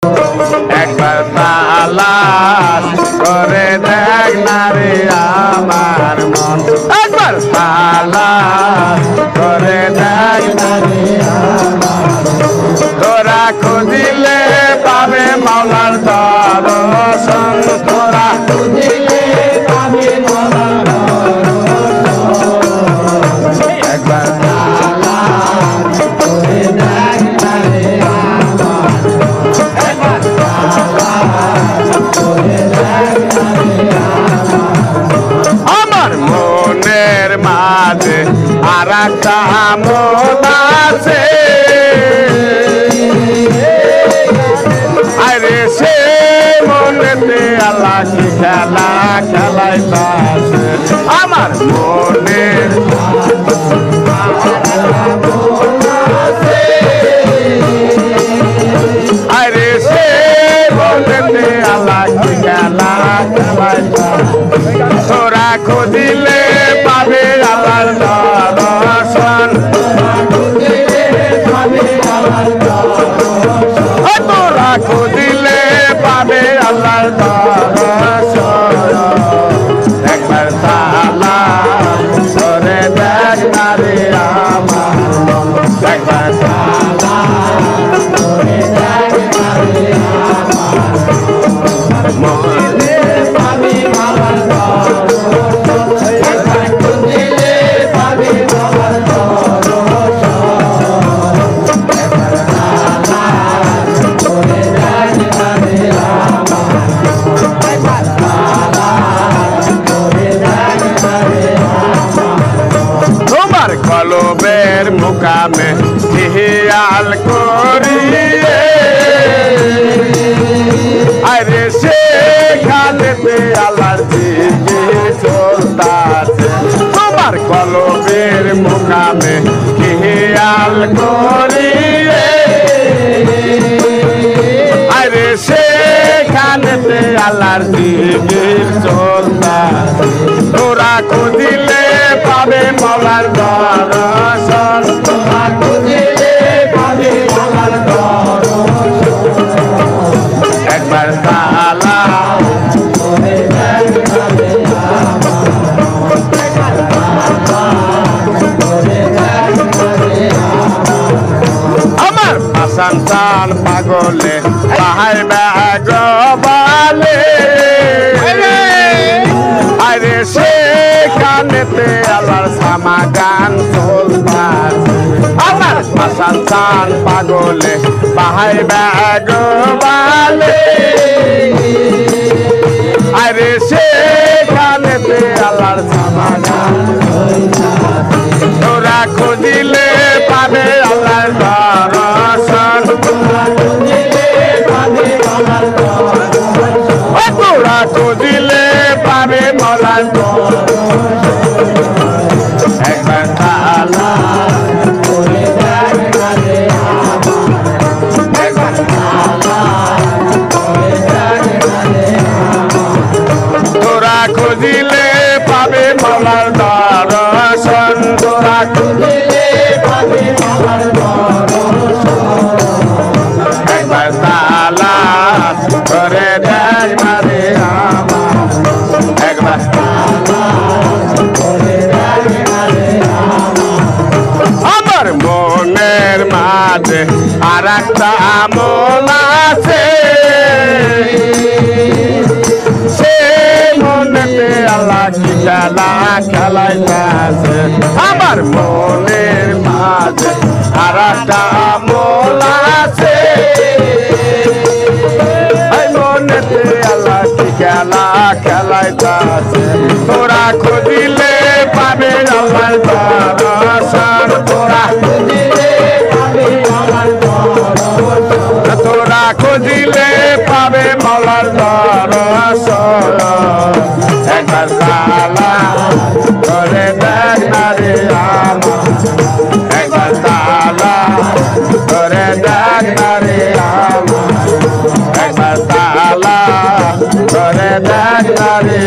একবার তালাশ করে দেখ না রে আমার মন, একবার তালাশ করে দেখ না রে আমার মন। তোরা খুঁজিলে পাবে মাওলার দর্শন, তোরা খুঁজিলে পাবে মাওলার দর্শন। একবার তালাশ করে দেখ না রে আমার মনের মাঝে আর একটা মন আছে, আরে সে মনেতে আল্লাহ কি খেলা খেলাইতাছে। আমার মনের আরে সে মনেতে আল্লাহ কি খেলা খেলাইতাছে। তোরা খুঁজিলে পাবে আল্লাহর দর্শন, তোরা খুঁজিলে পাবে আল্লাহর দর্শন। একবার তালাশ করে দেখ না রে আমার মন, একবার তালাশ করে দেখ না রে আমার মন। পাবে আল্লাহর দর্শন, একবার খুঁজিলে পাবে আল্লাহর দর্শন। একবার তালাশ করে দেখ না রে আমার মন, একবার তালাশ করে দেখ না রে আমার মন। তোমার কলবের মুকামে খেয়াল করিয়ে আরে সেখানেতে আল্লাহর জিকির চলতাছে। তোমার কলবের মুকামে খেয়াল করিয়ে আরে সেখানেতে আল্লাহর জিকির চলতাছে। তোরা খুঁজিলে পাবে মাওলার দর্শন, তোরা খুঁজিলে পাবে মাওলার দর্শন। একবার তালাশ করে দেখ না রে আমার মন, একবার তালাশ করে দেখ না রে আমার পাশান চান পাগলে পাহাই বেগবালে আরে সেখানেতে আল্লাহর সামাগান চলতাছে। আমার পাশান চান পাগলে পাহাই বেগবালে আরে সেখানেতে আল্লাহর সামাগান চলতাছে। তোরা খুঁজিলে পাবে আল্লাহর দর্শন, তোরা খুঁজিলে পাবে আল্লাহর দর্শন, তোরা খুঁজিলে পাবে মাওলার দর্শন। একবার তালাশ করে দেখ না রে আমার মন, একবার তালাশ করে দেখ না রে আমার মন। তোরা খুঁজিলে পাবে মাওলার দর্শন, তোরা খুঁজিলে পাবে মাওলার দর্শন। একবার তালাশ করে দেখ না রে আমার মন, একবার তালাশ করে দেখ না রে আমার মন। আমার মনের মাঝে আর একটা মন আছে, সে মনেতে আল্লাহ কি খেলা খেলাইতাছে। আমার মনের মাঝে আর একটা মন আছে, মনেতে আল্লাহ কি খেলা খেলাইতাছে। তোরা খুঁজিলে পাবে আল্লাহর দর্শন, তোরা খুঁজিলে পাবে আল্লাহর দর্শন, তোরা খুঁজিলে পাবে মাওলার দর্শন। একবার তালাশ করে দেখ না রে আমার, একবার তালাশ করে দেখ না রে আমার, একবার তালাশ করে দেখ না রে